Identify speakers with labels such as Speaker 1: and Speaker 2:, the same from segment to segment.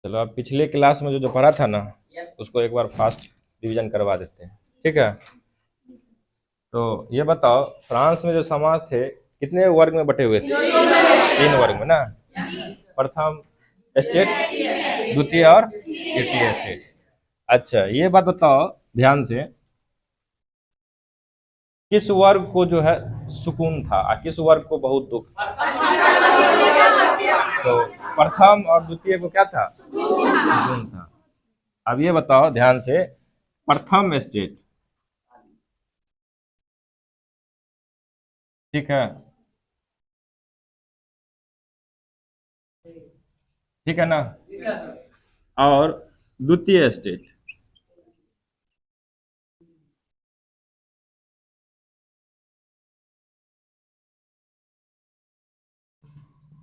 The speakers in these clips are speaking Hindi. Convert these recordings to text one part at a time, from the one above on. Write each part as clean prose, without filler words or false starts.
Speaker 1: चलो अब पिछले क्लास में जो जो पढ़ा था ना उसको एक बार फास्ट रिवीजन करवा देते हैं, ठीक है। तो ये बताओ फ्रांस में जो समाज थे कितने वर्ग में बटे हुए थे? 3 वर्ग में ना। प्रथम स्टेट, द्वितीय और तृतीय स्टेट। अच्छा ये बात बताओ ध्यान से, किस वर्ग को जो है सुकून था और किस वर्ग को बहुत दुख था? तो प्रथम और द्वितीय को क्या था? सुकून था। अब ये बताओ ध्यान से, प्रथम स्टेट, ठीक है, ठीक है ना, और द्वितीय स्टेट,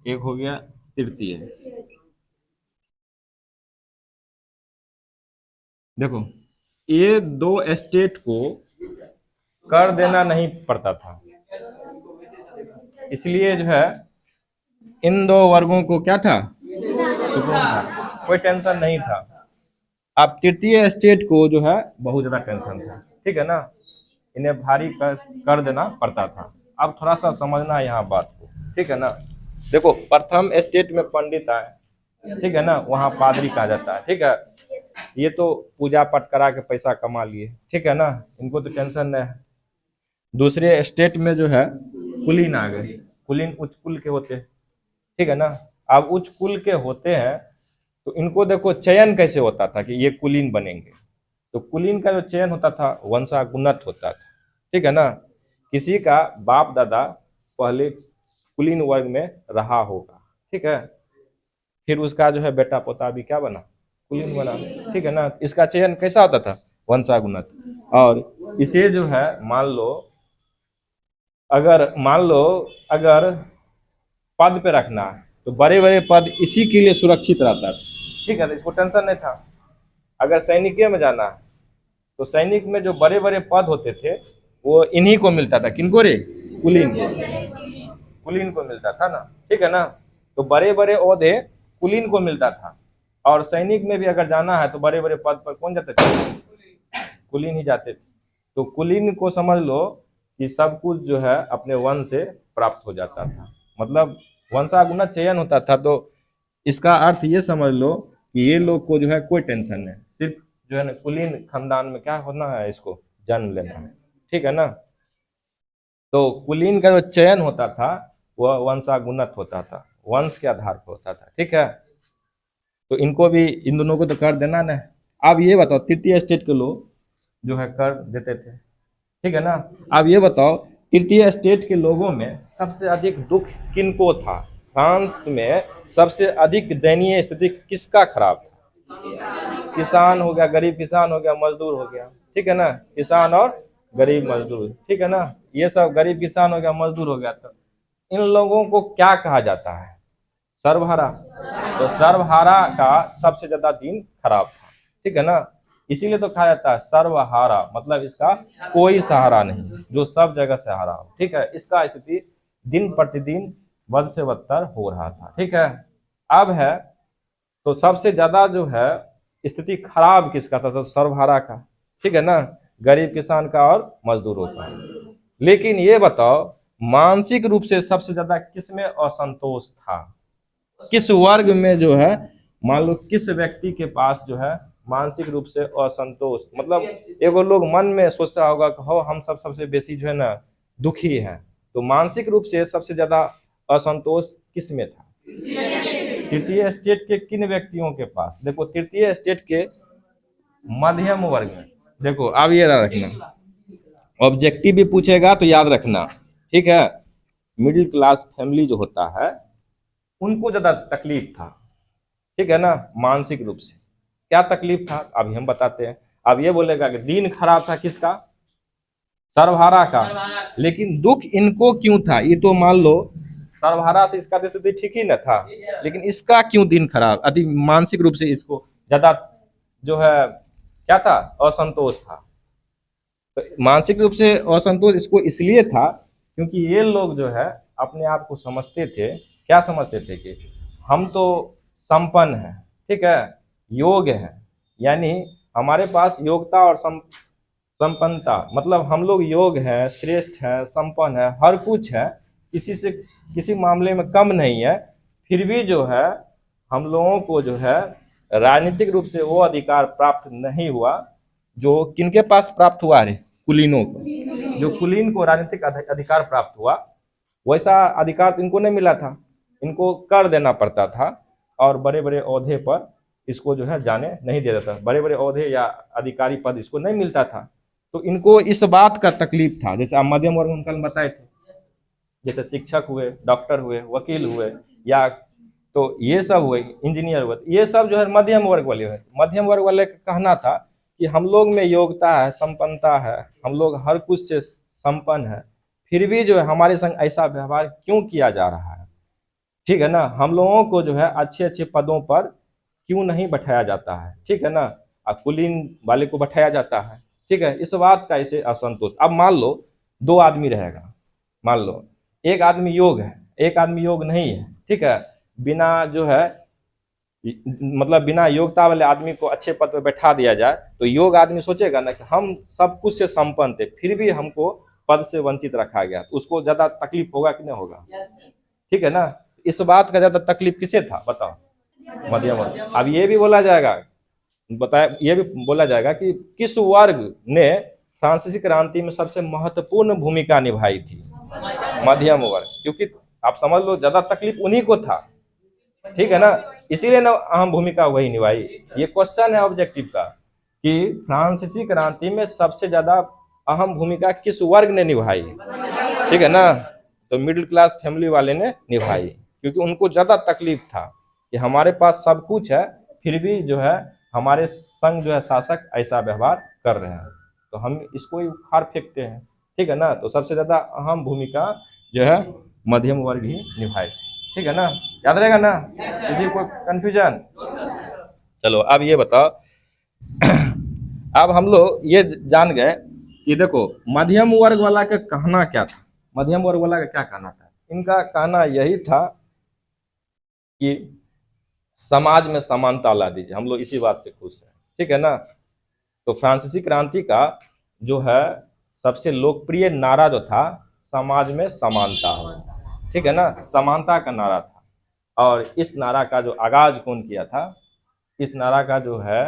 Speaker 1: एक हो गया तृतीय। देखो ये दो स्टेट को कर देना नहीं पड़ता था, इसलिए जो है इन दो वर्गों को क्या था? सुकून था, कोई टेंशन नहीं था। अब तृतीय स्टेट को जो है बहुत ज्यादा टेंशन था, ठीक है ना, इन्हें भारी कर देना पड़ता था। अब थोड़ा सा समझना है यहाँ बात को, ठीक है ना। देखो प्रथम स्टेट में पंडित आए, ठीक है ना, वहाँ पादरी कहा जाता है, ठीक है। ये तो पूजा पाठ करा के पैसा कमा लिए, ठीक है ना, इनको तो टेंशन नहीं है। दूसरे स्टेट में जो है कुलीन आ गए, कुलीन उच्च कुल के होते, ठीक है ना। अब उच्च कुल के होते हैं तो इनको देखो चयन कैसे होता था कि ये कुलीन बनेंगे, तो कुलीन का जो चयन होता था वंशागुणत होता था, ठीक है ना। किसी का बाप दादा पहले कुलीन वर्ग में रहा होगा, ठीक है, फिर उसका जो है बेटा पोता भी क्या बना? कुलीन बना, ठीक है ना। इसका चयन कैसा होता था? वंशागुणत। और इसे जो है मान लो अगर पद पे रखना है तो बड़े बड़े पद इसी के लिए सुरक्षित रहता था, ठीक है, तो इसको टेंशन नहीं था। अगर सैनिक में जाना है तो सैनिक में जो बड़े बड़े पद होते थे वो इन्हीं को मिलता था। किनको रे? कुलीन को, कुलीन को मिलता था ना, ठीक है ना। तो बड़े बड़े ओहदे कुलीन को मिलता था, और सैनिक में भी अगर जाना है तो बड़े बड़े पद पर कौन जाते थे? कुलीन ही जाते थे। तो कुलीन को समझ लो कि सब कुछ जो है अपने वंश से प्राप्त हो जाता था, मतलब वंशागुणत चयन होता था। तो इसका अर्थ ये समझ लो कि ये लोग को जो है कोई टेंशन नहीं, सिर्फ जो है ना कुलीन खानदान में क्या होना है, इसको जन्म लेना है, ठीक है ना। तो कुलीन का जो चयन होता था वह वंशागुणत होता था, वंश के आधार पर होता था, ठीक है। तो इनको भी, इन दोनों को तो कर देना ना। अब ये बताओ तृतीय स्टेट के लोग जो है कर देते थे, ठीक है ना। अब ये बताओ तृतीय स्टेट के लोगों में सबसे अधिक दुख किनको था? फ्रांस में सबसे अधिक दयनीय स्थिति किसका खराब था? किसान हो गया, गरीब किसान हो गया, मजदूर हो गया, ठीक है ना, किसान और गरीब मजदूर, ठीक है ना। ये सब गरीब किसान हो गया, मजदूर हो गया, तो इन लोगों को क्या कहा जाता है? सर्वहारा। तो सर्वहारा का सबसे ज्यादा दिन खराब था, ठीक है ना। इसीलिए तो कहा जाता है सर्वहारा, मतलब इसका कोई सहारा नहीं, जो सब जगह से हारा हो, ठीक है। इसका स्थिति दिन प्रतिदिन बद से बदतर हो रहा था, ठीक है। अब है तो सबसे ज्यादा जो है स्थिति खराब किसका था? तो सर्वहारा का, ठीक है ना, गरीब किसान का और मजदूरों का। लेकिन ये बताओ मानसिक रूप से सबसे ज्यादा किसमें असंतोष था? किस वर्ग में जो है, मान लो किस व्यक्ति के पास जो है मानसिक रूप से असंतोष, मतलब एगो लोग मन में सोचता होगा कि हो हम सबसे बेसी जो है ना दुखी है, तो मानसिक रूप से सबसे ज्यादा असंतोष किस में था? तृतीय स्टेट के किन व्यक्तियों के पास? देखो तृतीय स्टेट के मध्यम वर्ग में। देखो अब ये याद रखना, ऑब्जेक्टिव भी पूछेगा तो याद रखना, ठीक है। मिडिल क्लास फैमिली जो होता है उनको ज्यादा तकलीफ था, ठीक है ना, मानसिक रूप से। क्या तकलीफ था अभी हम बताते हैं। अब ये बोलेगा कि दिन खराब था किसका? सर्वहारा का। लेकिन दुख इनको क्यों था? ये तो मान लो सर्वहारा से इसका स्थिति ठीक ही न था, लेकिन इसका क्यों दिन खराब? अति मानसिक रूप से इसको ज्यादा जो है क्या था? असंतोष था। तो मानसिक रूप से असंतोष इसको इसलिए था क्योंकि ये लोग जो है अपने आप को समझते थे क्या समझते थे कि हम तो संपन्न हैं, ठीक है, योग्य हैं, यानी हमारे पास योग्यता और संपन्नता, मतलब हम लोग योग्य हैं, श्रेष्ठ हैं, संपन्न है, हर कुछ है, किसी से किसी मामले में कम नहीं है। फिर भी जो है हम लोगों को जो है राजनीतिक रूप से वो अधिकार प्राप्त नहीं हुआ जो किनके पास प्राप्त हुआ है, कुलीनों को। जो कुलीन को राजनीतिक अधिकार प्राप्त हुआ, वैसा अधिकार तो इनको नहीं मिला था। इनको कर देना पड़ता था और बड़े बड़े ओहदे पर इसको जो है जाने नहीं दिया जाता, बड़े बड़े ओहदे या अधिकारी पद इसको नहीं मिलता था। तो इनको इस बात का तकलीफ था, जैसे आप मध्यम वर्ग में कल बताए थे, जैसे शिक्षक हुए, डॉक्टर हुए, वकील हुए, या तो ये सब हुए, इंजीनियर हुए, ये सब जो है मध्यम वर्ग वाले हुए। मध्यम वर्ग वाले का कहना था कि हम लोग में योग्यता है, संपन्नता है, हम लोग हर कुछ से संपन्न है, फिर भी जो है हमारे संग ऐसा व्यवहार क्यों किया जा रहा है, ठीक है ना। हम लोगों को जो है अच्छे अच्छे पदों पर क्यों नहीं बैठाया जाता है, ठीक है ना, कुलीन वाले को बैठाया जाता है, ठीक है। इस बात का इसे असंतोष। अब मान लो दो आदमी रहेगा, मान लो एक आदमी योग्य है, एक आदमी योग्य नहीं है, ठीक है, बिना जो है मतलब बिना योग्यता वाले आदमी को अच्छे पद पर बैठा दिया जाए तो योग्य आदमी सोचेगा ना कि हम सब कुछ से संपन्न थे, फिर भी हमको पद से वंचित रखा गया, तो उसको ज्यादा तकलीफ होगा कि नहीं होगा, ठीक है ना। इस बात का ज्यादा तकलीफ किसे था बताओ, मध्यम वर्ग। अब ये भी बोला जाएगा, बताया ये भी बोला जाएगा कि किस वर्ग ने फ्रांसीसी क्रांति में सबसे महत्वपूर्ण भूमिका निभाई थी, मध्यम वर्ग, क्योंकि आप समझ लो ज्यादा तकलीफ उन्हीं को था, ठीक है ना, इसीलिए ना अहम भूमिका वही निभाई। ये क्वेश्चन है ऑब्जेक्टिव का कि फ्रांसीसी क्रांति में सबसे ज्यादा अहम भूमिका किस वर्ग ने निभाई, ठीक है ना, तो मिडिल क्लास फैमिली वाले ने निभाई, क्योंकि उनको ज्यादा तकलीफ था कि हमारे पास सब कुछ है, फिर भी जो है हमारे संग जो है शासक ऐसा व्यवहार कर रहे हैं, तो हम इसको ही उखाड़ फेंकते हैं, ठीक है ना। तो सबसे ज्यादा अहम भूमिका जो है मध्यम वर्ग ही निभाए, ठीक है ना, याद रहेगा ना, किसी को कंफ्यूजन। चलो अब ये बताओ अब हम लोग ये जान गए कि देखो मध्यम वर्ग वाला का कहना क्या था, मध्यम वर्ग वाला का क्या कहना था। इनका कहना यही था कि समाज में समानता ला दीजिए, हम लोग इसी बात से खुश हैं, ठीक है ना। तो फ्रांसीसी क्रांति का जो है सबसे लोकप्रिय नारा जो था, समाज में समानता हो, ठीक है ना, समानता का नारा था। और इस नारा का जो आगाज कौन किया था, इस नारा का जो है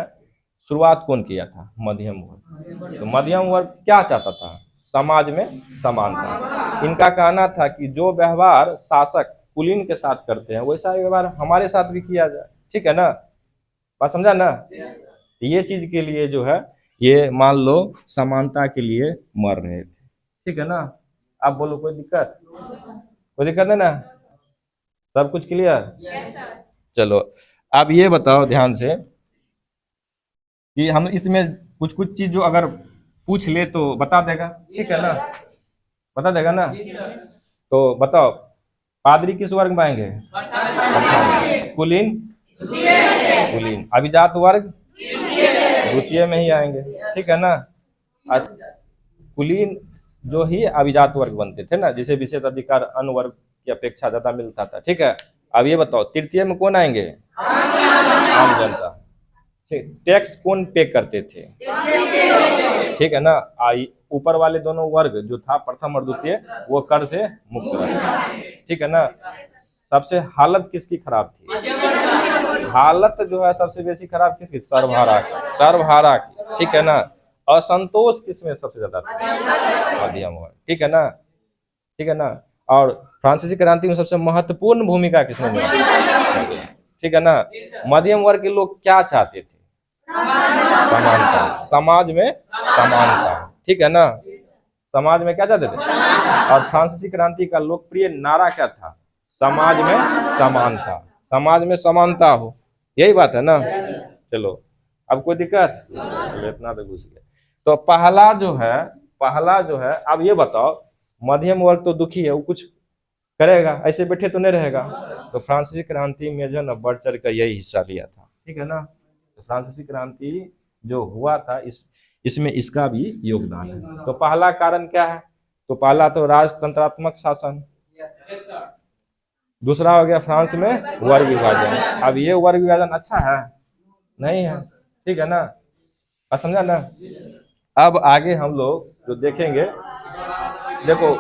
Speaker 1: शुरुआत कौन किया था, मध्यम वर्ग। तो मध्यम वर्ग क्या चाहता था, समाज में समानता। इनका कहना था कि जो व्यवहार शासक कुलीन के साथ करते हैं वैसा व्यवहार हमारे साथ भी किया जाए, ठीक है ना, बात समझा ना। ये चीज के लिए जो है ये मान लो समानता के लिए मर रहे थे, ठीक है ना। आप बोलो कोई दिक्कत, कोई दिक्कत है ना, सब कुछ क्लियर। चलो अब ये बताओ ध्यान से कि हम इसमें कुछ कुछ चीज जो अगर पूछ ले तो बता देगा, ठीक है ना, बता देगा ना। तो बताओ पादरी किस वर्ग में आएंगे, कुलीन, कुलीन, अभिजात वर्ग द्वितीय में ही आएंगे, ठीक है ना। कुलीन जो ही अभिजात वर्ग बनते थे ना, जिसे विशेष अधिकार अन्य वर्ग की अपेक्षा ज्यादा मिलता था, ठीक है। अब ये बताओ तृतीय में कौन आएंगे, आम जनता। टैक्स कौन पे करते थे, ठीक है ना, ऊपर वाले दोनों वर्ग जो था प्रथम और द्वितीय वो कर से मुक्त रहे, ठीक है ना। सबसे हालत किसकी खराब थी, हालत जो है सबसे बेसी खराब किसकी, सर्वहारा की, सर्वहारा की, ठीक है ना। असंतोष किसमें सबसे ज्यादा था, मध्यम वर्ग, ठीक है ना, ठीक है ना। और फ्रांसीसी क्रांति में सबसे महत्वपूर्ण भूमिका किसने निभाई, ठीक है ना। मध्यम वर्ग के लोग क्या चाहते थे, समानता, समाज में समानता, ठीक है ना, समाज में क्या चाहते थे। और फ्रांसीसी क्रांति का लोकप्रिय नारा क्या था, समाज में समानता, समाज में समानता हो, यही बात है ना। चलो अब कोई दिक्कत, चलो इतना तो घुस गया। तो पहला जो है अब ये बताओ मध्यम वर्ग तो दुखी है, वो कुछ करेगा, ऐसे बैठे तो नहीं रहेगा। तो फ्रांसीसी क्रांति में जो ना बढ़ चढ़ कर यही हिस्सा लिया था, ठीक है ना। तो फ्रांसीसी क्रांति जो हुआ था इसमें इसका भी योगदान है। तो पहला कारण क्या है, तो पहला तो राजतंत्रात्मक शासन, दूसरा हो गया फ्रांस में वर्ग विभाजन। अब ये वर्ग विभाजन अच्छा है? नहीं है, ठीक है ना, बात समझा ना। अब आगे हम लोग जो देखेंगे, देखो,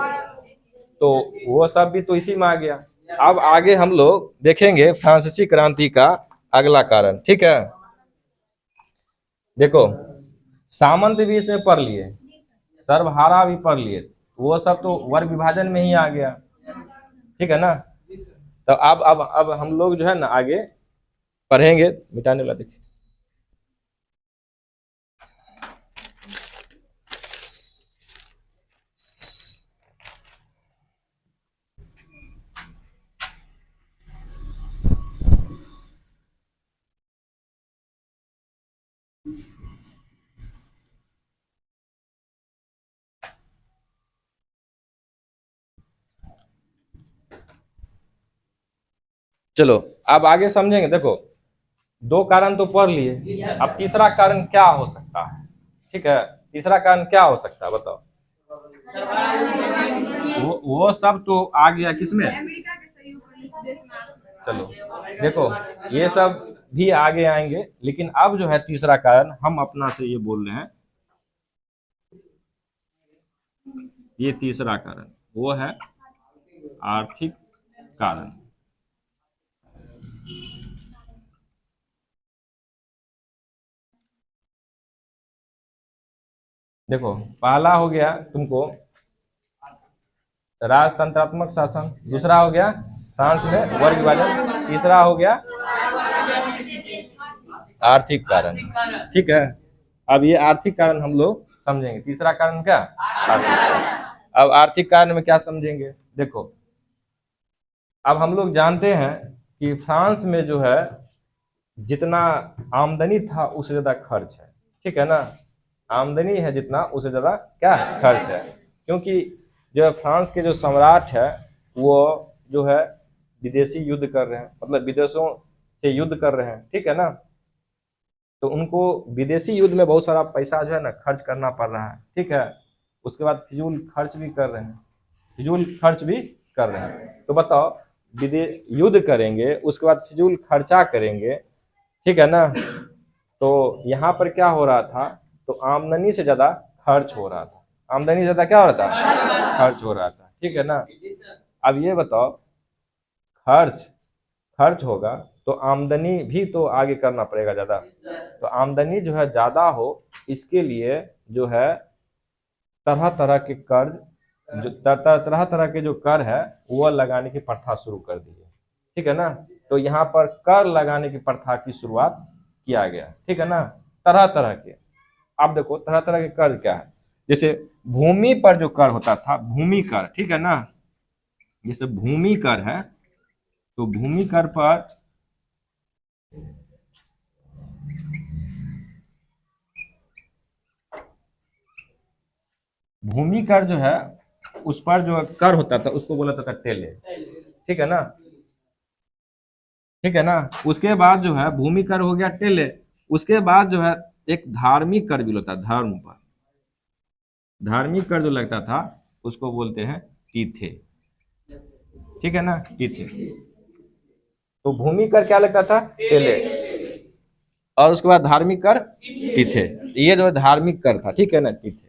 Speaker 1: तो वो सब भी तो इसी में आ गया। अब आगे हम लोग देखेंगे फ्रांसीसी क्रांति का अगला कारण, ठीक है। देखो, सामंत भी इसमें पढ़ लिए, सर्वहारा भी पढ़ लिए, वो सब तो वर्ग विभाजन में ही आ गया, ठीक है ना। तो अब हम लोग जो है ना आगे पढ़ेंगे, मिटाने वाला देखिए। चलो अब आगे समझेंगे। देखो, दो कारण तो पढ़ लिए, अब तीसरा कारण क्या हो सकता है, ठीक है। तीसरा कारण क्या हो सकता है बताओ। वो सब तो आ गया किसमें, चलो देखो, ये सब भी आगे आएंगे, लेकिन अब जो है तीसरा कारण हम अपना से ये बोल रहे हैं, ये तीसरा कारण वो है आर्थिक कारण। देखो, पहला हो गया तुमको राजतंत्रात्मक शासन, दूसरा हो गया फ्रांस में वर्ग विभाजन, तीसरा हो गया आर्थिक कारण, ठीक है। अब ये आर्थिक कारण हम लोग समझेंगे। तीसरा कारण क्या, आर्थिक कारण। अब आर्थिक कारण में क्या समझेंगे, देखो, अब हम लोग जानते हैं कि फ्रांस में जो है जितना आमदनी था उससे ज्यादा खर्च है, ठीक है ना। आमदनी है जितना, उससे ज्यादा क्या खर्च है, क्योंकि जो फ्रांस के जो सम्राट है वो जो है विदेशी युद्ध कर रहे हैं, मतलब विदेशों से युद्ध कर रहे हैं, ठीक है ना। तो उनको विदेशी युद्ध में बहुत सारा पैसा जो है ना खर्च करना पड़ रहा है, ठीक है। उसके बाद फिजूल खर्च भी कर रहे हैं, फिजूल खर्च भी कर रहे हैं। तो बताओ, विदेश युद्ध करेंगे, उसके बाद फिजूल खर्चा करेंगे, ठीक है ना। तो यहाँ पर क्या हो रहा था, तो आमदनी से ज्यादा खर्च हो रहा था, आमदनी से ज्यादा क्या हो रहा था, खर्च हो रहा था, ठीक है ना। अब ये बताओ, खर्च खर्च होगा तो आमदनी भी तो आगे करना पड़ेगा ज्यादा। तो आमदनी जो है ज्यादा हो, इसके लिए जो है तरह तरह के कर्ज, जो तरह तरह के जो कर है वो लगाने की प्रथा शुरू कर दी है, ठीक है ना। तो यहाँ पर कर लगाने की प्रथा की शुरुआत किया गया, ठीक है ना, तरह तरह के। आप देखो तरह तरह के कर क्या है, जैसे भूमि पर जो कर होता था, भूमि कर, ठीक है ना। जैसे भूमि कर है, तो भूमि कर पर भूमि कर जो है उस पर जो कर होता था उसको बोला था टेले, ठीक है ना, ठीक है ना। उसके बाद जो है भूमि कर हो गया टेले, उसके बाद जो है एक धार्मिक कर भी होता है, धर्म पर धार्मिक कर जो लगता था उसको बोलते हैं तीथे, ठीक है ना, तीथे। तो भूमि कर क्या लगता था, टेले, और उसके बाद धार्मिक कर तीथे। ये जो धार्मिक कर था, ठीक है ना, तीथे,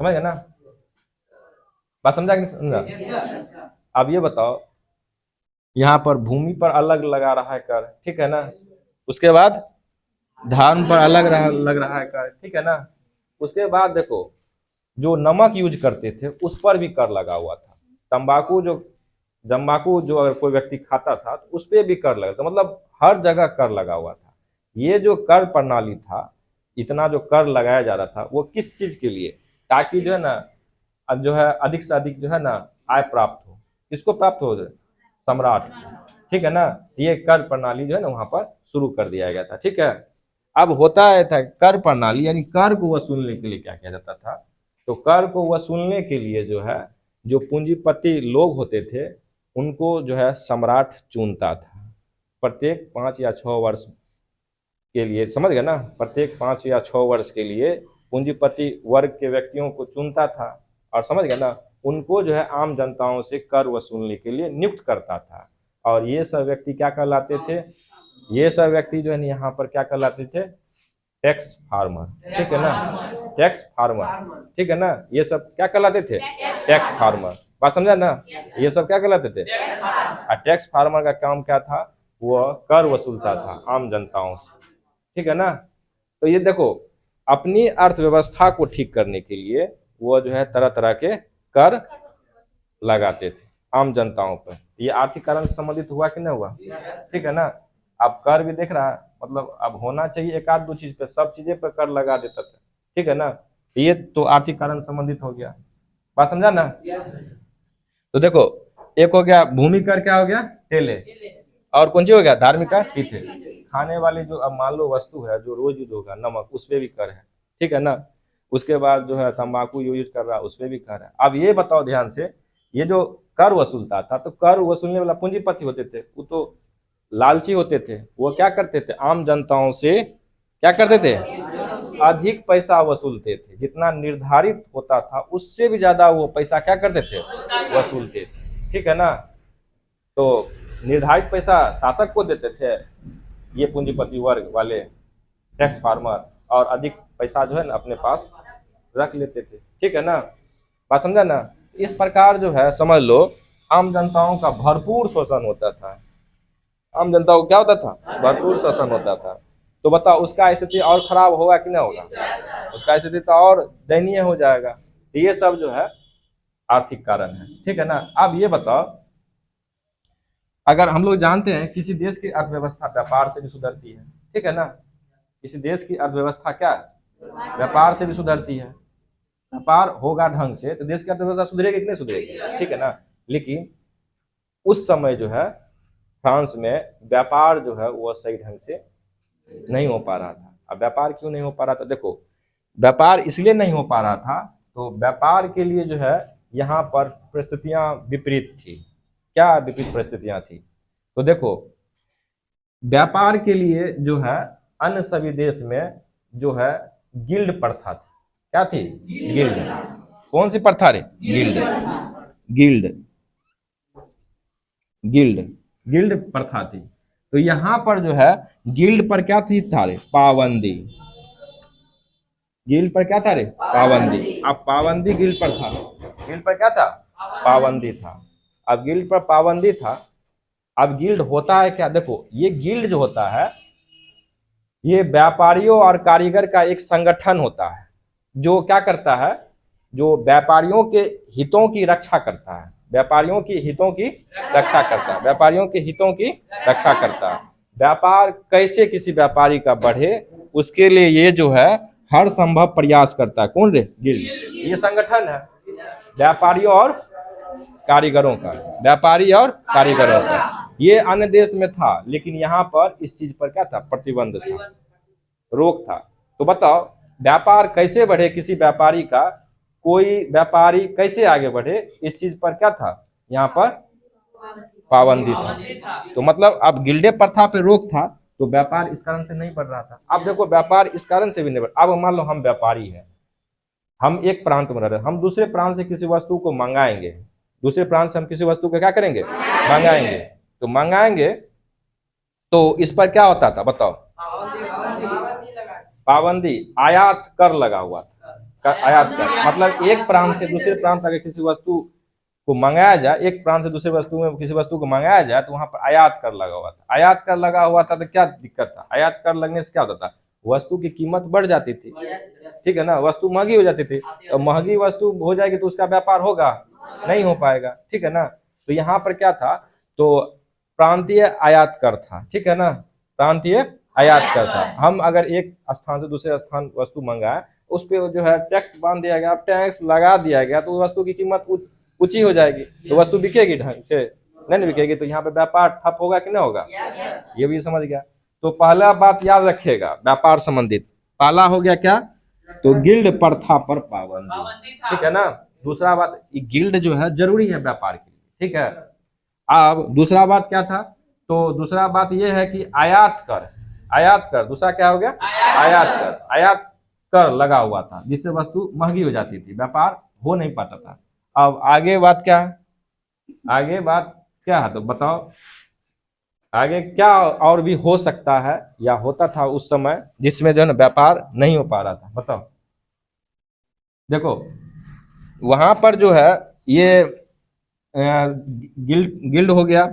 Speaker 1: समझ गए ना, बात समझा कि नहीं समझा। अब ये बताओ, यहाँ पर भूमि पर अलग लगा रहा है कर, ठीक है ना, उसके बाद धान पर अलग लग रहा है कर, ठीक है ना। उसके बाद देखो, जो नमक यूज करते थे उस पर भी कर लगा हुआ था। तंबाकू जो अगर कोई व्यक्ति खाता था तो उस पर भी कर लगा था, मतलब हर जगह कर लगा हुआ था। ये जो कर प्रणाली था, इतना जो कर लगाया जा रहा था, वो किस चीज के लिए, ताकि जो है ना, अब जो है अधिक से अधिक जो है ना आय प्राप्त हो। किसको प्राप्त हो, सम्राट, ठीक है ना। ये कर प्रणाली जो है ना वहां पर शुरू कर दिया गया था, ठीक है। अब होता है था कर प्रणाली, यानी कर को वसूलने के लिए क्या किया जाता था, तो कर को वसूलने के लिए जो है जो पूंजीपति लोग होते थे उनको जो है सम्राट चुनता था, प्रत्येक 5 या 6 वर्ष के लिए, समझ गए ना, प्रत्येक 5 या 6 वर्ष के लिए पूंजीपति वर्ग के व्यक्तियों को चुनता था, और समझ गए ना, उनको जो है आम जनताओं से कर वसूलने के लिए नियुक्त करता था। और ये सब व्यक्ति क्या कहलाते थे, ये सब व्यक्ति जो है यहाँ पर क्या कहलाते थे, टैक्स फार्मर, ठीक है ना, टैक्स फार्मर, ठीक है ना, ये सब क्या कहलाते थे, टैक्स फार्मर। बात समझा ना, ये सब क्या कहलाते थे। और टैक्स फार्मर का काम क्या था, वो कर वसूलता था आम जनताओं से, ठीक है ना। तो ये देखो, अपनी अर्थव्यवस्था को ठीक करने के लिए वो जो है तरह तरह के कर लगाते थे आम जनताओं पर। ये आर्थिक कारण से संबंधित हुआ कि नहीं हुआ, ठीक है ना। अब कर भी देख रहा है, मतलब अब होना चाहिए एक आध दो चीज पे, सब चीजें पर कर लगा देता था, ठीक है ना। ये तो आर्थिक कारण संबंधित हो गया, बात समझा ना। तो देखो, एक हो गया भूमि कर, क्या हो गया, ठेले, और कौन सी हो गया, धार्मिक का तीर्थे। खाने वाली जो अब मान लो वस्तु है जो रोज यूज होगा, नमक, उस पर भी कर है, ठीक है ना। उसके बाद जो है तंबाकू यूज कर रहा है, उस पर भी कर है। अब ये बताओ ध्यान से, ये जो कर वसूलता था, तो कर वसूलने वाला पूंजीपति होते थे, वो तो लालची होते थे, वो क्या करते थे, आम जनताओं से क्या करते थे, अधिक पैसा वसूलते थे। जितना निर्धारित होता था उससे भी ज्यादा वो पैसा क्या करते थे, वसूलते थे, ठीक है ना। तो निर्धारित पैसा शासक को देते थे ये पूंजीपति वर्ग वाले टैक्स फार्मर, और अधिक पैसा जो है ना अपने पास रख लेते थे, ठीक है ना। बात समझा ना। इस प्रकार जो है समझ लो, आम जनताओं का भरपूर शोषण होता था। आम जनता को क्या होता था, भरपूर शोषण होता था। तो बताओ उसका स्थिति और खराब होगा कि नहीं होगा, उसका स्थिति तो और दयनीय हो जाएगा। तो ये सब जो है आर्थिक कारण है, ठीक है ना। अब ये बताओ, अगर हम लोग जानते हैं किसी देश की अर्थव्यवस्था व्यापार से भी सुधरती है, ठीक है ना, किसी देश की अर्थव्यवस्था क्या व्यापार से भी सुधरती है। व्यापार होगा ढंग से तो देश की अर्थव्यवस्था सुधरेगी कि नहीं सुधरेगी, ठीक है ना। लेकिन उस समय जो है फ्रांस में व्यापार जो है वो सही ढंग से नहीं हो पा रहा था। अब व्यापार क्यों नहीं हो पा रहा था, देखो व्यापार इसलिए नहीं हो पा रहा था, तो व्यापार के लिए जो है यहाँ पर परिस्थितियां विपरीत थी। क्या विपरीत परिस्थितियां थी, तो देखो व्यापार के लिए जो है अन्य सभी देश में जो है गिल्ड प्रथा थी। क्या थी, गिल्ड। कौन सी प्रथा रे, गिल्ड, गिल्ड, गिल्ड, गिल्ड प्रथा थी। तो यहाँ पर जो है गिल्ड पर क्या थी, था रे पाबंदी। गिल्ड पर क्या था रे, पाबंदी। अब पाबंदी गिल्ड पर था, गिल्ड पर क्या था, पाबंदी था। अब गिल्ड पर पाबंदी था। अब गिल्ड होता है क्या, देखो ये गिल्ड जो होता है ये व्यापारियों और कारीगर का एक संगठन होता है, जो क्या करता है, जो व्यापारियों के हितों की रक्षा करता है, व्यापारियों की हितों की रक्षा करता है, व्यापारियों के हितों की रक्षा करता है। व्यापार कैसे किसी व्यापारी का बढ़े, उसके लिए ये जो है हर संभव प्रयास करता है। कौन रे, गिल्ड। ये संगठन है व्यापारियों और कारीगरों का, व्यापारी और कारीगरों का। ये अन्य देश में था, लेकिन यहाँ पर इस चीज पर क्या था, प्रतिबंध था, रोक था। तो बताओ व्यापार कैसे बढ़े, किसी व्यापारी का, कोई व्यापारी कैसे आगे बढ़े, इस चीज पर क्या था, यहाँ पर पाबंदी था। तो मतलब अब गिल्डे प्रथा पे रोक था, तो व्यापार इस कारण से नहीं बढ़ रहा था। अब देखो व्यापार इस कारण से भी नहीं बढ़, अब मान लो हम व्यापारी हैं, हम एक प्रांत में रह रहे, हम दूसरे प्रांत से किसी वस्तु को मंगाएंगे, दूसरे प्रांत से हम किसी वस्तु को क्या करेंगे, मंगाएंगे। तो मंगाएंगे तो इस पर क्या होता था, बताओ, पाबंदी, आयात कर लगा हुआ था। आयात कर मतलब एक प्रांत से दूसरे प्रांत अगर किसी वस्तु को मंगाया जाए, एक प्रांत से दूसरे वस्तु में किसी वस्तु को मंगाया जाए, तो वहां पर आयात कर लगा हुआ था। आयात कर लगा हुआ था तो क्या दिक्कत था, आयात कर लगने से क्या होता था, वस्तु की कीमत बढ़ जाती थी, ठीक है ना, वस्तु महंगी हो जाती थी। तो महंगी वस्तु हो जाएगी तो उसका व्यापार होगा नहीं, हो पाएगा, ठीक है ना। तो यहाँ पर क्या था, तो प्रांतीय आयात कर था, ठीक है ना, प्रांतीय आयात कर था। हम अगर एक स्थान से दूसरे स्थान वस्तु मंगाए, उस पर जो है टैक्स बांध दिया गया, टैक्स लगा दिया गया, तो वस्तु की कीमत ऊंची हो जाएगी, तो वस्तु बिकेगी ढंग से, नहीं बिकेगी तो यहाँ पे व्यापार ठप होगा कि नहीं होगा, ये भी समझ गया। तो पहला बात याद रखिएगा व्यापार संबंधित, पहला हो गया क्या, तो गिल्ड प्रथा पर पाबंदी, ठीक है ना। दूसरा बात, गिल्ड जो है जरूरी है व्यापार के लिए, ठीक है। अब दूसरा बात क्या था, तो दूसरा बात यह है कि आयात कर, आयात कर, दूसरा क्या हो गया, आयात कर, आयात कर लगा हुआ था, जिससे वस्तु महंगी हो जाती थी, व्यापार हो नहीं पाता था। अब आगे बात क्या है, आगे बात क्या है, तो बताओ, आगे क्या और भी हो सकता है या होता था उस समय जिसमें जो है ना व्यापार नहीं हो पा रहा था, बताओ। देखो वहां पर जो है ये गिल्ड गिल्ड हो गया,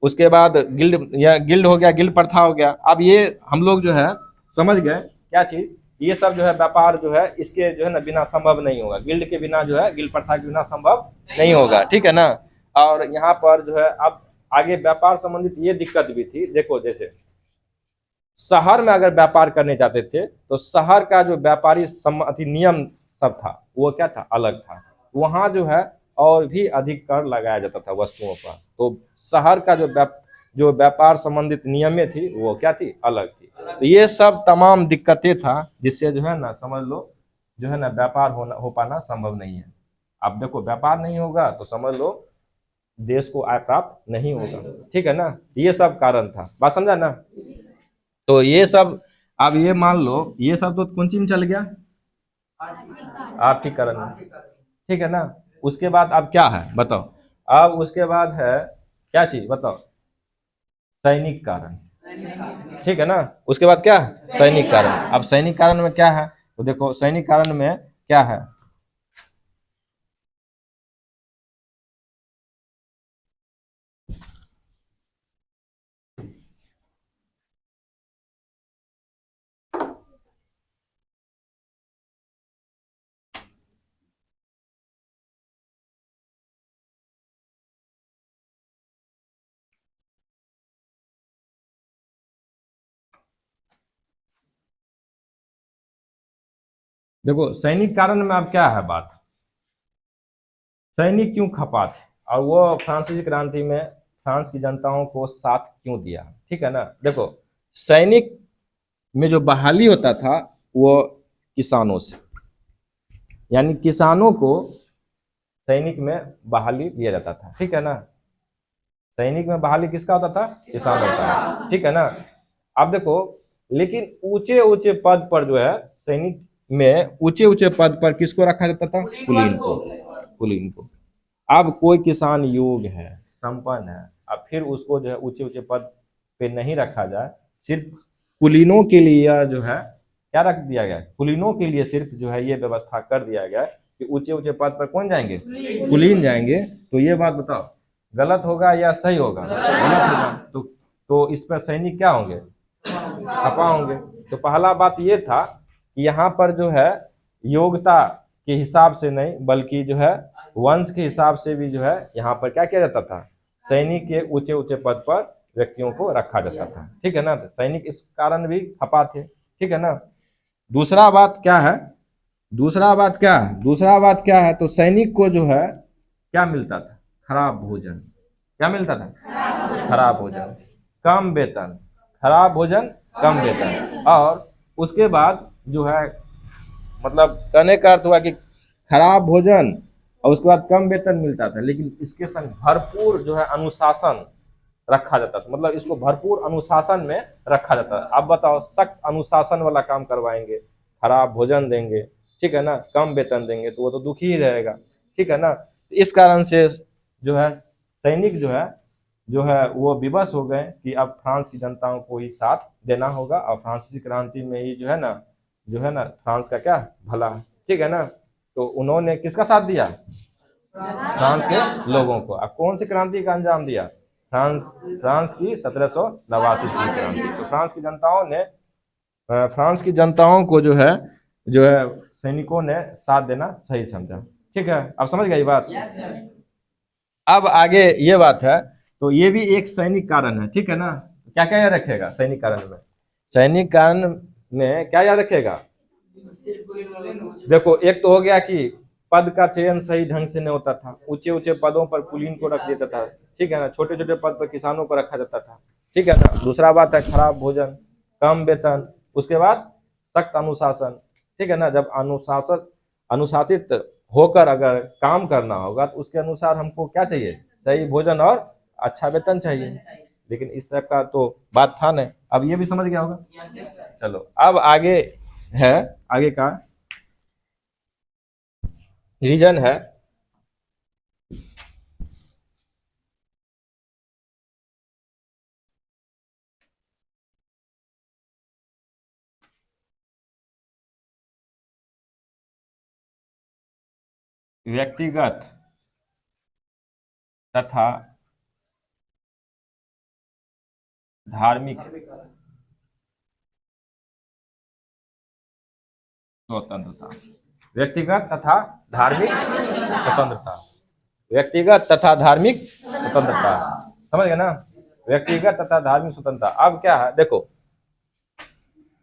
Speaker 1: उसके बाद गिल्ड या गिल्ड हो गया, गिल्ड प्रथा हो गया। अब ये हम लोग जो है समझ गए क्या चीज, ये सब जो है व्यापार जो है इसके जो है ना बिना संभव नहीं होगा, गिल्ड के बिना जो है गिल्ड प्रथा के बिना संभव नहीं होगा, ठीक है ना। और यहाँ पर जो है अब आगे व्यापार संबंधित ये दिक्कत भी थी, देखो जैसे शहर में अगर व्यापार करने जाते थे तो शहर का जो व्यापारी नियम सब था वो क्या था, अलग था। वहां जो है और भी अधिक कर लगाया जाता था वस्तुओं पर, तो शहर का जो व्यापार संबंधित नियमें थी वो क्या थी, अलग थी। तो ये सब तमाम दिक्कतें था जिससे जो है ना समझ लो जो है ना व्यापार हो पाना संभव नहीं है। अब देखो व्यापार नहीं होगा तो समझ लो देश को आय प्राप्त नहीं होगा, ठीक है ना। ये सब कारण था, बात समझा ना। तो ये सब अब ये मान लो ये सब तो कौन चीज में चल गया, आर्थिकरण में, ठीक है ना। उसके बाद अब क्या है बताओ, अब उसके बाद है क्या चीज बताओ, सैनिक कारण, ठीक है ना। उसके बाद क्या है सैनिक कारण। अब सैनिक कारण में क्या है तो देखो सैनिक कारण में क्या है, देखो सैनिक कारण में अब क्या है बात, सैनिक क्यों खपा थे और वो फ्रांसीसी क्रांति में फ्रांस की जनताओं को साथ क्यों दिया, ठीक है ना। देखो सैनिक में जो बहाली होता था वो किसानों से, यानी किसानों को सैनिक में बहाली दिया जाता था, ठीक है ना। सैनिक में बहाली किसका होता था, किसानों का, ठीक है ना। अब देखो लेकिन ऊंचे ऊंचे पद पर जो है सैनिक में ऊंचे ऊंचे पद पर किसको रखा जाता था, कुलीन को, कुलीन को। अब कोई किसान योग्य है, संपन्न है, अब फिर उसको जो है ऊंचे ऊंचे पद पे नहीं रखा जाए, सिर्फ कुलीनों के लिए यह जो है क्या रख दिया गया, कुलीनों के लिए सिर्फ जो है ये व्यवस्था कर दिया गया कि ऊंचे ऊंचे पद पर कौन जाएंगे, कुलीन जाएंगे। तो ये बात बताओ गलत होगा या सही होगा, गलत होगा। तो इस पर सैनिक क्या होंगे, खपा होंगे। तो पहला बात ये था कि यहाँ पर जो है योग्यता के हिसाब से नहीं बल्कि जो है वंश के हिसाब से भी जो है यहाँ पर क्या किया जाता था, सैनिक के ऊंचे ऊंचे पद पर व्यक्तियों को रखा जाता था, ठीक है ना। तो सैनिक इस कारण भी खपा थे, ठीक है ना। दूसरा बात क्या है, दूसरा बात क्या है, दूसरा बात क्या है तो सैनिक को जो है क्या मिलता था, खराब भोजन, क्या मिलता था, खराब भोजन, कम वेतन, खराब भोजन कम वेतन। और उसके बाद जो है मतलब कहने का अर्थ हुआ कि खराब भोजन और उसके बाद कम वेतन मिलता था, लेकिन इसके संग भरपूर जो है अनुशासन रखा जाता था, मतलब इसको भरपूर अनुशासन में रखा जाता है। अब बताओ सख्त अनुशासन वाला काम करवाएंगे, खराब भोजन देंगे, ठीक है ना, कम वेतन देंगे तो वो तो दुखी ही रहेगा, ठीक है ना। तो इस कारण से जो है सैनिक जो है वो विवश हो गए कि अब फ्रांस की जनताओं को ही साथ देना होगा और फ्रांसीसी क्रांति में ही जो है ना फ्रांस का क्या भला है, ठीक है ना। तो उन्होंने किसका साथ दिया, फ्रांस के लोगों को। अब कौन सी क्रांति का अंजाम दिया, फ्रांस फ्रांस की 1789 की क्रांति। तो फ्रांस की जनताओं ने फ्रांस की जनताओं को जो है सैनिकों ने साथ देना सही समझा, ठीक है। अब समझ गई बात। अब आगे ये बात है तो ये भी एक सैनिक कारण है, ठीक है ना। क्या क्या याद रखेगा सैनिक कारण में, सैनिक कारण में क्या याद रखेगा, देखो एक तो हो गया कि पद का चयन सही ढंग से नहीं होता था, ऊंचे ऊंचे पदों पर कुलीन को रख देता था, ठीक है ना, छोटे छोटे पद पर किसानों को रखा जाता था, ठीक है ना। दूसरा बात है खराब भोजन, कम वेतन, उसके बाद सख्त अनुशासन, ठीक है ना। जब अनुशासित होकर अगर काम करना होगा तो उसके अनुसार हमको क्या चाहिए, सही भोजन और अच्छा वेतन चाहिए, लेकिन इस टाइप का तो बात था नहीं। अब ये भी समझ गया होगा। चलो अब आगे है, आगे का रीजन है व्यक्तिगत तथा धार्मिक स्वतंत्रता। व्यक्तिगत तथा धार्मिक स्वतंत्रता। व्यक्तिगत तथा धार्मिक स्वतंत्रता, समझ गए ना? व्यक्तिगत तथा धार्मिक स्वतंत्रता। अब क्या है, देखो,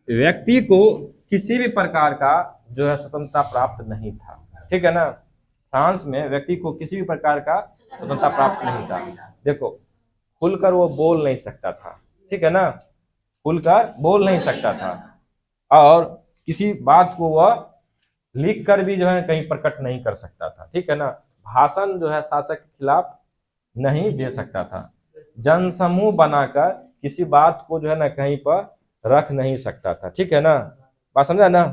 Speaker 1: व्यक्ति को किसी भी प्रकार का जो है स्वतंत्रता प्राप्त नहीं था, ठीक है ना? फ्रांस में व्यक्ति को किसी भी प्रकार का स्वतंत्रता प्राप्त नहीं था। देखो, खुलकर वो बोल नहीं सकता था, ठीक है ना? खुलकर बोल नहीं सकता था, और किसी बात को वह लिख कर भी जो है कहीं प्रकट नहीं कर सकता था, ठीक है ना? भाषण जो है शासक के खिलाफ नहीं दे सकता था। जनसमूह बनाकर किसी बात को जो है ना कहीं पर रख नहीं सकता था, ठीक है ना? बात समझा ना?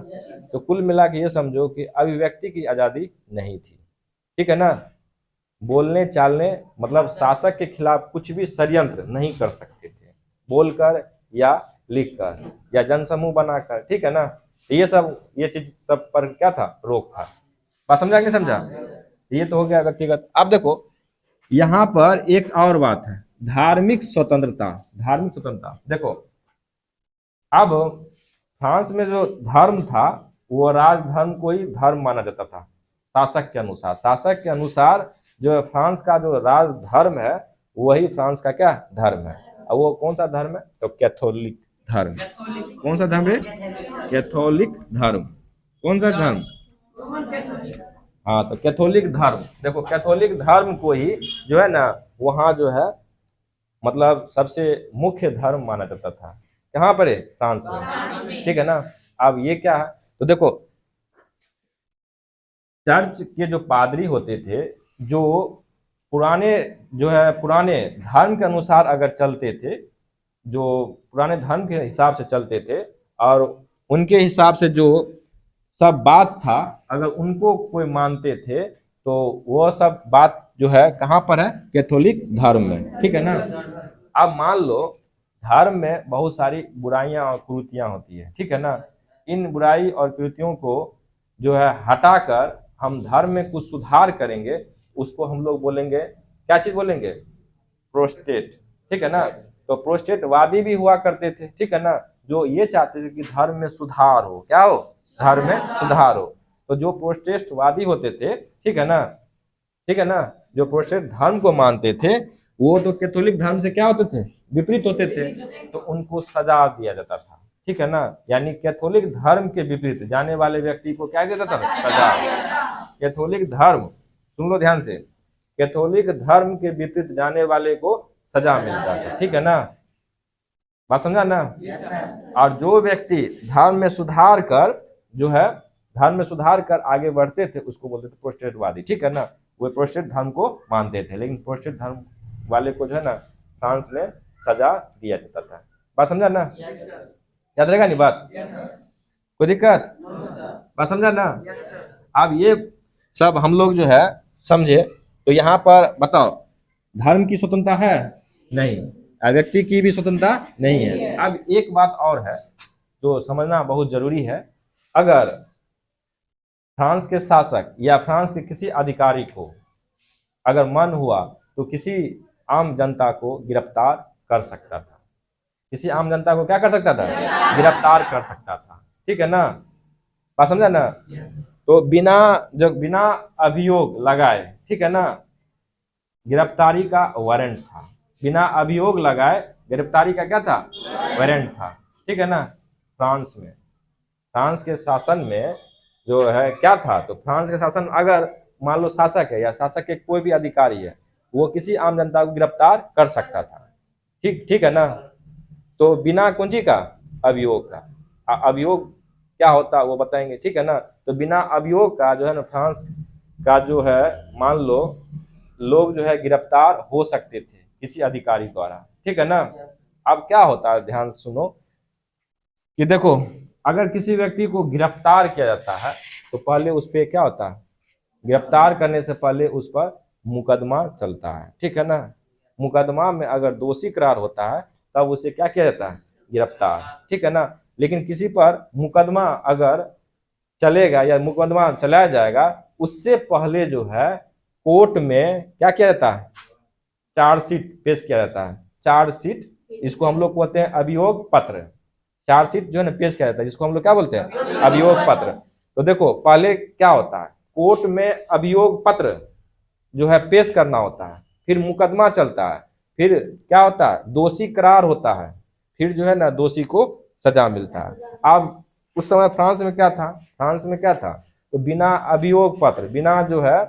Speaker 1: तो कुल मिला के ये समझो कि अभिव्यक्ति की आजादी नहीं थी, ठीक है ना? बोलने चालने मतलब शासक के खिलाफ कुछ भी षड्यंत्र नहीं कर सकते थे, बोलकर या लिखकर या जनसमूह बनाकर, ठीक है ना? ये चीज सब पर क्या था, रोक था। बात समझा कि नहीं समझा? ये तो हो गया व्यक्तिगत। अब देखो यहाँ पर एक और बात है, धार्मिक स्वतंत्रता। धार्मिक स्वतंत्रता, देखो, अब फ्रांस में जो धर्म था वो राजधर्म को ही धर्म माना जाता था शासक के अनुसार। शासक के अनुसार जो फ्रांस का जो राजधर्म है वही फ्रांस का क्या धर्म है। और वो कौन सा धर्म है, तो कैथोलिक धर्म। कौन सा धर्म है, कैथोलिक धर्म। कौन सा धर्म, हाँ, तो कैथोलिक धर्म। देखो, कैथोलिक धर्म को ही जो है ना वहाँ जो है मतलब सबसे मुख्य धर्म माना जाता था। कहाँ पर है, फ्रांस में, ठीक है ना? अब ये क्या है, तो देखो, चर्च के जो पादरी होते थे, जो पुराने धर्म के अनुसार अगर चलते थे, जो पुराने धर्म के हिसाब से चलते थे, और उनके हिसाब से जो सब बात था अगर उनको कोई मानते थे, तो वो सब बात जो है कहाँ पर है, कैथोलिक धर्म में, ठीक है ना? अब मान लो धर्म में बहुत सारी बुराइयां और कुरीतियां होती है, ठीक है ना? इन बुराई और कुरीतियों को जो है हटाकर हम धर्म में कुछ सुधार करेंगे, उसको हम लोग बोलेंगे, क्या चीज बोलेंगे, प्रोस्टेट, ठीक है ना? तो प्रोस्टेटवादी भी हुआ करते थे, ठीक है ना? जो ये चाहते थे कि धर्म में सुधार हो, क्या हो, धर्म में सुधार हो। तो जो प्रोस्टेटवादी होते थे, ठीक है ना, ठीक है ना, जो प्रोस्टेट धर्म को मानते थे वो तो कैथोलिक धर्म से क्या होते थे, विपरीत होते थे, तो उनको सजा दिया जाता था, ठीक है ना? यानी कैथोलिक धर्म के विपरीत जाने वाले व्यक्ति को क्या दिया जाता था, सजा। कैथोलिक धर्म, सुन लो ध्यान से, कैथोलिक धर्म के विपरीत जाने वाले को सजा मिलता था, ठीक है ना? बात समझा ना? और जो व्यक्ति धर्म में सुधार कर जो है धर्म में सुधार कर आगे बढ़ते थे उसको बोलते थे प्रोस्टेटवादी, ठीक है ना? वो प्रोस्टेट धर्म को मानते थे, लेकिन प्रोस्टेट धर्म वाले को जो है ना फ्रांस में सजा दिया जाता था। बात समझा ना? याद रहेगा नहीं बात? कोई दिक्कत? बात समझा ना? अब ये सब हम लोग जो है समझे, तो यहाँ पर बताओ, धर्म की स्वतंत्रता है नहीं, व्यक्ति की भी स्वतंत्रता नहीं है। अब एक बात और है जो समझना बहुत जरूरी है, अगर फ्रांस के शासक या फ्रांस के किसी अधिकारी को अगर मन हुआ तो किसी आम जनता को गिरफ्तार कर सकता था। किसी आम जनता को क्या कर सकता था, गिरफ्तार कर सकता था, ठीक है ना? बात समझा ना? तो बिना अभियोग लगाए, ठीक है ना, गिरफ्तारी का वारंट था। बिना अभियोग लगाए गिरफ्तारी का क्या था, वारंट था, ठीक है ना? फ्रांस के शासन में जो है क्या था, तो फ्रांस के शासन अगर मान लो शासक है या शासक के कोई भी अधिकारी है, वो किसी आम जनता को गिरफ्तार कर सकता था, ठीक है ना? तो बिना कुंजी का, अभियोग का। अभियोग क्या होता है वो बताएंगे, ठीक है ना? तो बिना अभियोग का जो है ना फ्रांस का जो है मान लो लोग जो है गिरफ्तार हो सकते थे किसी अधिकारी द्वारा, ठीक है ना? अब क्या होता है, ध्यान सुनो कि देखो, अगर किसी व्यक्ति को गिरफ्तार किया जाता है तो पहले उस पर क्या होता है, गिरफ्तार करने से पहले उस पर मुकदमा चलता है, ठीक है ना? मुकदमा में अगर दोषी करार होता है तब उसे क्या किया जाता है, गिरफ्तार, ठीक है ना? लेकिन किसी पर मुकदमा अगर चलेगा या मुकदमा चलाया जाएगा उससे पहले जो है कोर्ट में क्या किया जाता है, चार्जशीट पेश किया जाता है। चार्जशीट, इसको हम लोग बोलते हैं अभियोग पत्र। चार्जशीट जो है ना पेश किया जाता है, जिसको हम लोग क्या बोलते हैं, अभियोग पत्र। तो देखो पहले क्या होता है, कोर्ट में अभियोग पत्र जो है पेश करना होता है, फिर मुकदमा चलता है, फिर क्या होता है, दोषी करार होता है, फिर जो है ना दोषी को सजा मिलता है। अब उस समय फ्रांस में क्या था, फ्रांस में क्या था, तो बिना अभियोग पत्र, बिना जो है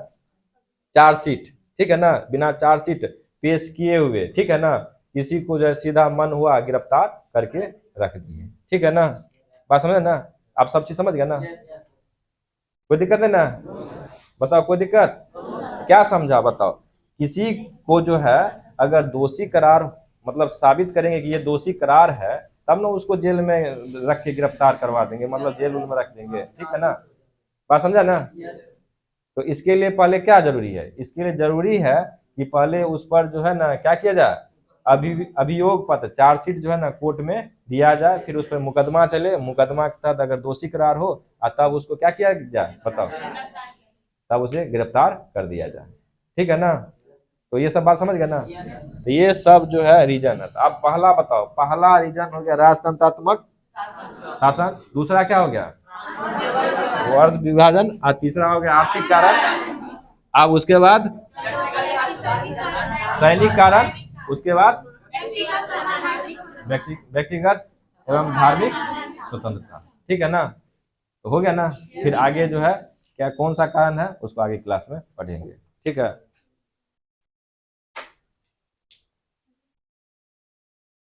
Speaker 1: चार्जशीट, ठीक है ना, बिना चार्जशीट पेश किए हुए, ठीक है ना, किसी को जो है सीधा मन हुआ गिरफ्तार करके रख दिए। ठीक है ना, बात समझे ना, आप सब चीज समझ गए ना, कोई दिक्कत है ना, बताओ कोई दिक्कत, क्या समझा बताओ। किसी को जो है अगर दोषी करार, मतलब साबित करेंगे कि ये दोषी करार है, तब ना उसको जेल में रख के गिरफ्तार करवा देंगे, मतलब जेल में रख देंगे। ठीक है ना, बात समझा ना। तो इसके लिए पहले क्या जरूरी है, इसके लिए जरूरी है कि पहले उस पर जो है ना क्या किया जाए, अभियोग पत्र, चार्जशीट जो है ना कोर्ट में दिया जाए, फिर उस पर मुकदमा चले, मुकदमा के तहत अगर दोषी करार हो तब उसको क्या किया जाए बताओ, तब उसे गिरफ्तार कर दिया जाए। ठीक है ना, तो ये सब बात समझ गए ना। तो ये सब जो है रीजन है। तो आप पहला बताओ, पहला रीजन हो गया राजतंत्रात्मक शासन, दूसरा क्या हो गया वर्ष विभाजन, और तीसरा हो गया आर्थिक कारण। अब उसके बाद सैनिक कारण, उसके बाद व्यक्तिगत एवं धार्मिक स्वतंत्रता। ठीक है ना, तो हो गया ना। फिर आगे जो है क्या कौन सा कारण है उसको आगे क्लास में पढ़ेंगे। ठीक है।